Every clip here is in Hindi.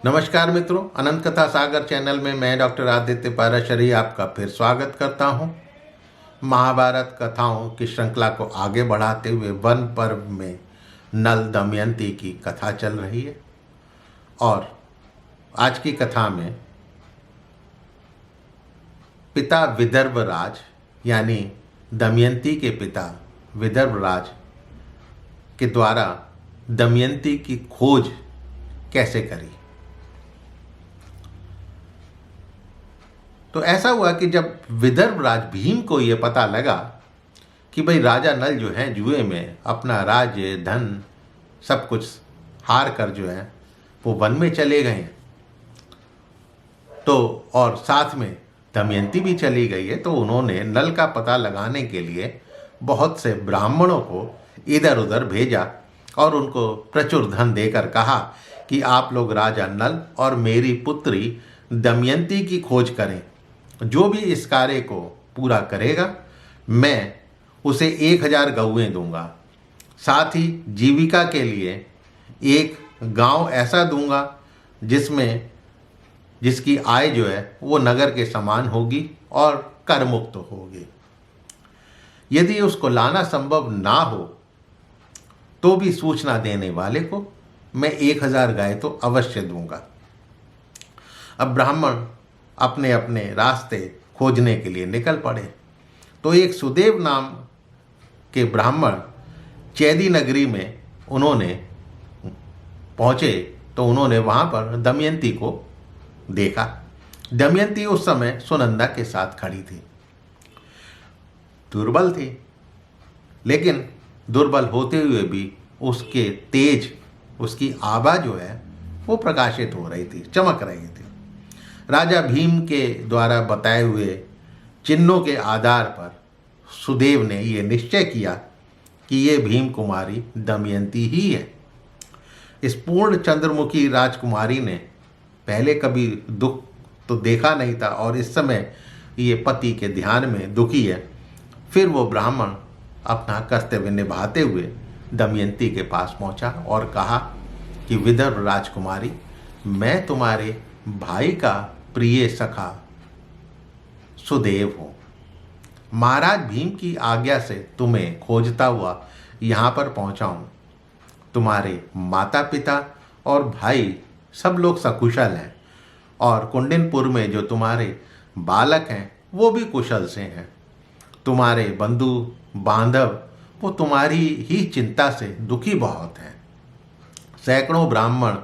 नमस्कार मित्रों, अनंत कथा सागर चैनल में मैं डॉक्टर आदित्य पाराशरी आपका फिर स्वागत करता हूं। महाभारत कथाओं की श्रृंखला को आगे बढ़ाते हुए वन पर्व में नल दमयंती की कथा चल रही है और आज की कथा में पिता विदर्भराज यानी दमयंती के पिता विदर्भराज के द्वारा दमयंती की खोज कैसे करी। तो ऐसा हुआ कि जब विदर्भराज भीम को ये पता लगा कि भाई राजा नल जो हैं जुए में अपना राज्य धन सब कुछ हार कर जो है वो वन में चले गए हैं, तो और साथ में दमयंती भी चली गई है, तो उन्होंने नल का पता लगाने के लिए बहुत से ब्राह्मणों को इधर उधर भेजा और उनको प्रचुर धन देकर कहा कि आप लोग राजा नल और मेरी पुत्री दमयंती की खोज करें। जो भी इस कार्य को पूरा करेगा मैं उसे 1000 गौएं दूंगा। साथ ही जीविका के लिए एक गांव ऐसा दूंगा जिसकी आय जो है वो नगर के समान होगी और कर मुक्त होगी। यदि उसको लाना संभव ना हो तो भी सूचना देने वाले को मैं 1000 गाय तो अवश्य दूंगा। अब ब्राह्मण अपने अपने रास्ते खोजने के लिए निकल पड़े। तो एक सुदेव नाम के ब्राह्मण चैदी नगरी में उन्होंने पहुँचे तो उन्होंने वहाँ पर दमयंती को देखा। दमयंती उस समय सुनंदा के साथ खड़ी थी। दुर्बल थी, लेकिन दुर्बल होते हुए भी उसके तेज उसकी आभा जो है वो प्रकाशित हो रही थी, चमक रही थी। राजा भीम के द्वारा बताए हुए चिन्हों के आधार पर सुदेव ने ये निश्चय किया कि ये भीम कुमारी दमयंती ही है। इस पूर्ण चंद्रमुखी राजकुमारी ने पहले कभी दुख तो देखा नहीं था और इस समय ये पति के ध्यान में दुखी है। फिर वो ब्राह्मण अपना कर्तव्य निभाते हुए दमयंती के पास पहुंचा और कहा कि विदर्भ राजकुमारी, मैं तुम्हारे भाई का प्रिय सखा सुदेव हूँ। महाराज भीम की आज्ञा से तुम्हें खोजता हुआ यहाँ पर पहुँचा हूँ। तुम्हारे माता पिता और भाई सब लोग सकुशल हैं और कुंडिनपुर में जो तुम्हारे बालक हैं वो भी कुशल से हैं। तुम्हारे बंधु बांधव वो तुम्हारी ही चिंता से दुखी बहुत हैं। सैकड़ों ब्राह्मण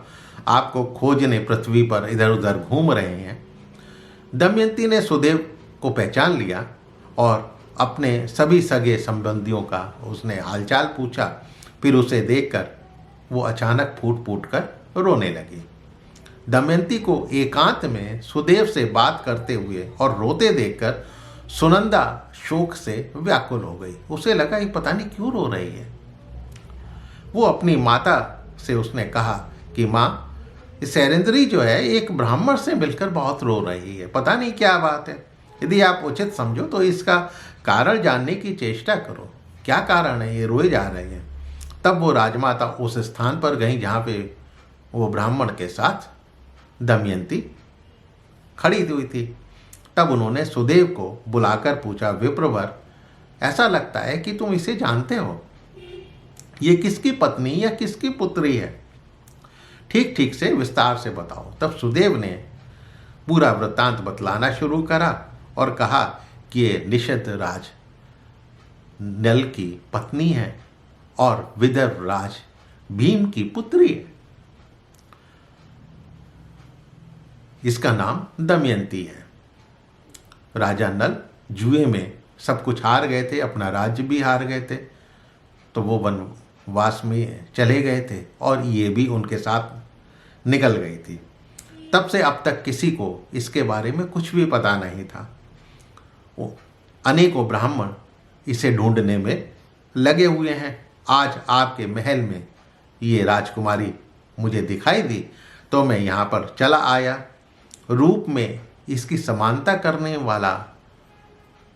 आपको खोजने पृथ्वी पर इधर उधर घूम रहे हैं। दमयंती ने सुदेव को पहचान लिया और अपने सभी सगे संबंधियों का उसने हालचाल पूछा। फिर उसे देखकर वो अचानक फूट फूट कर रोने लगी। दमयंती को एकांत में सुदेव से बात करते हुए और रोते देखकर सुनंदा शोक से व्याकुल हो गई। उसे लगा कि पता नहीं क्यों रो रही है। वो अपनी माता से उसने कहा कि माँ, सैरेंद्री जो है एक ब्राह्मण से मिलकर बहुत रो रही है, पता नहीं क्या बात है। यदि आप उचित समझो तो इसका कारण जानने की चेष्टा करो, क्या कारण है ये रोए जा रहे हैं। तब वो राजमाता उस स्थान पर गई जहाँ पे वो ब्राह्मण के साथ दमयंती खड़ी हुई थी। तब उन्होंने सुदेव को बुलाकर पूछा, विप्रवर, ऐसा लगता है कि तुम इसे जानते हो, ये किसकी पत्नी या किसकी पुत्री है? ठीक ठीक से विस्तार से बताओ। तब सुदेव ने पूरा वृत्तांत बतलाना शुरू करा और कहा कि ये निषद राज नल की पत्नी है और विदर्भ राज भीम की पुत्री है। इसका नाम दमयंती है। राजा नल जुए में सब कुछ हार गए थे, अपना राज्य भी हार गए थे, तो वो वनवास में चले गए थे और ये भी उनके साथ निकल गई थी। तब से अब तक किसी को इसके बारे में कुछ भी पता नहीं था। अनेकों ब्राह्मण इसे ढूंढने में लगे हुए हैं। आज आपके महल में ये राजकुमारी मुझे दिखाई दी तो मैं यहाँ पर चला आया। रूप में इसकी समानता करने वाला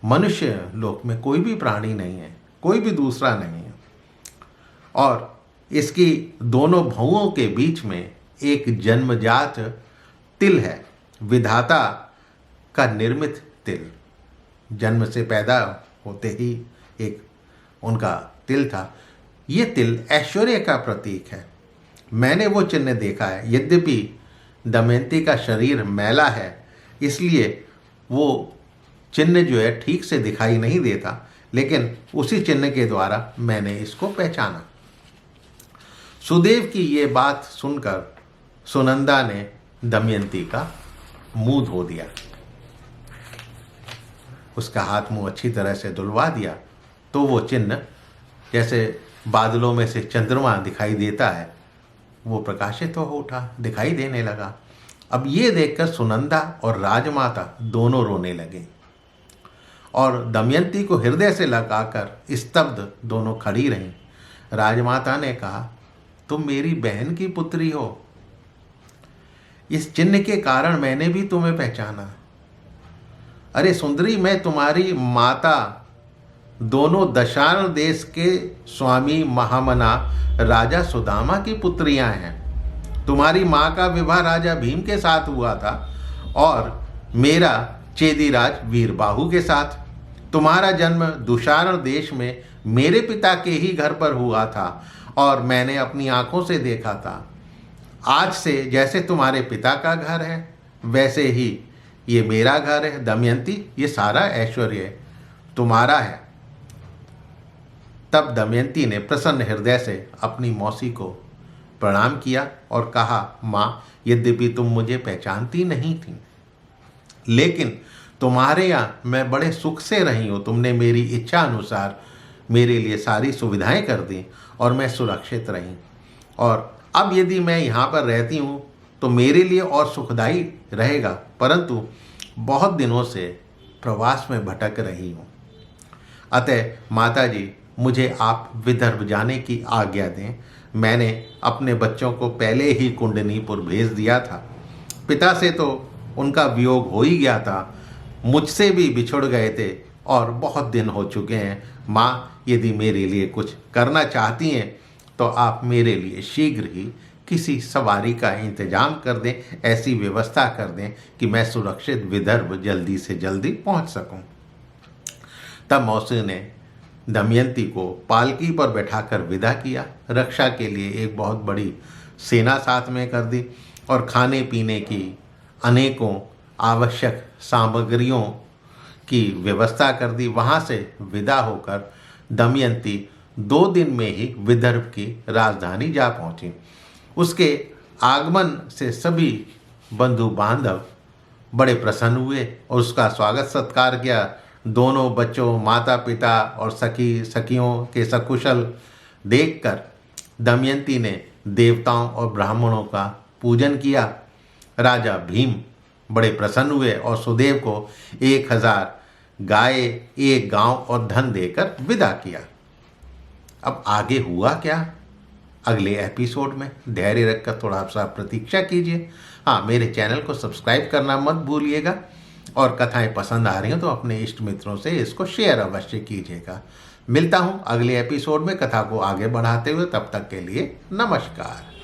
मनुष्य लोक में कोई भी प्राणी नहीं है, कोई भी दूसरा नहीं है। और इसकी दोनों भौओं के बीच में एक जन्मजात तिल है, विधाता का निर्मित तिल। जन्म से पैदा होते ही एक उनका तिल था। ये तिल ऐश्वर्य का प्रतीक है। मैंने वो चिन्ह देखा है। यद्यपि दमयंती का शरीर मैला है, इसलिए वो चिन्ह जो है ठीक से दिखाई नहीं देता, लेकिन उसी चिन्ह के द्वारा मैंने इसको पहचाना। सुदेव की ये बात सुनकर सुनंदा ने दमयंती का मुंह धो दिया, उसका हाथ मुंह अच्छी तरह से धुलवा दिया, तो वो चिन्ह जैसे बादलों में से चंद्रमा दिखाई देता है, वो प्रकाशित हो उठा, दिखाई देने लगा। अब ये देखकर सुनंदा और राजमाता दोनों रोने लगे और दमयंती को हृदय से लगाकर स्तब्ध दोनों खड़ी रहीं। राजमाता ने कहा, तुम मेरी बहन की पुत्री हो, इस चिन्ह के कारण मैंने भी तुम्हें पहचाना। अरे सुंदरी, मैं तुम्हारी माता, दोनों दशार्ण देश के स्वामी महामना राजा सुदामा की पुत्रियां हैं। तुम्हारी माँ का विवाह राजा भीम के साथ हुआ था और मेरा चेदीराज वीरबाहु के साथ। तुम्हारा जन्म दुशार्ण देश में मेरे पिता के ही घर पर हुआ था और मैंने अपनी आंखों से देखा था। आज से जैसे तुम्हारे पिता का घर है, वैसे ही ये मेरा घर है। दमयंती, ये सारा ऐश्वर्य तुम्हारा है। तब दमयंती ने प्रसन्न हृदय से अपनी मौसी को प्रणाम किया और कहा, माँ, यद्यपि तुम मुझे पहचानती नहीं थी, लेकिन तुम्हारे यहाँ मैं बड़े सुख से रही हूँ। तुमने मेरी इच्छा अनुसार मेरे लिए सारी सुविधाएं कर दी और मैं सुरक्षित रही। और अब यदि मैं यहाँ पर रहती हूँ तो मेरे लिए और सुखदायी रहेगा, परंतु बहुत दिनों से प्रवास में भटक रही हूँ। अतः माताजी, मुझे आप विदर्भ जाने की आज्ञा दें। मैंने अपने बच्चों को पहले ही कुंडनीपुर भेज दिया था। पिता से तो उनका वियोग हो ही गया था, मुझसे भी बिछुड़ गए थे और बहुत दिन हो चुके हैं। माँ, यदि मेरे लिए कुछ करना चाहती हैं तो आप मेरे लिए शीघ्र ही किसी सवारी का इंतजाम कर दें, ऐसी व्यवस्था कर दें कि मैं सुरक्षित विदर्भ जल्दी से जल्दी पहुँच सकूँ। तब मौसी ने दमयंती को पालकी पर बैठाकर विदा किया। रक्षा के लिए एक बहुत बड़ी सेना साथ में कर दी और खाने पीने की अनेकों आवश्यक सामग्रियों की व्यवस्था कर दी। वहाँ से विदा होकर दमयंती 2 दिन में ही विदर्भ की राजधानी जा पहुँची। उसके आगमन से सभी बंधु बांधव बड़े प्रसन्न हुए और उसका स्वागत सत्कार किया। दोनों बच्चों, माता पिता और सखियों के सकुशल देखकर दमयंती ने देवताओं और ब्राह्मणों का पूजन किया। राजा भीम बड़े प्रसन्न हुए और सुदेव को 1000 गाय, 1 गांव और धन देकर विदा किया। अब आगे हुआ क्या, अगले एपिसोड में धैर्य रखकर थोड़ा सा प्रतीक्षा कीजिए। हाँ, मेरे चैनल को सब्सक्राइब करना मत भूलिएगा और कथाएं पसंद आ रही हो तो अपने इष्ट मित्रों से इसको शेयर अवश्य कीजिएगा। मिलता हूँ अगले एपिसोड में कथा को आगे बढ़ाते हुए। तब तक के लिए नमस्कार।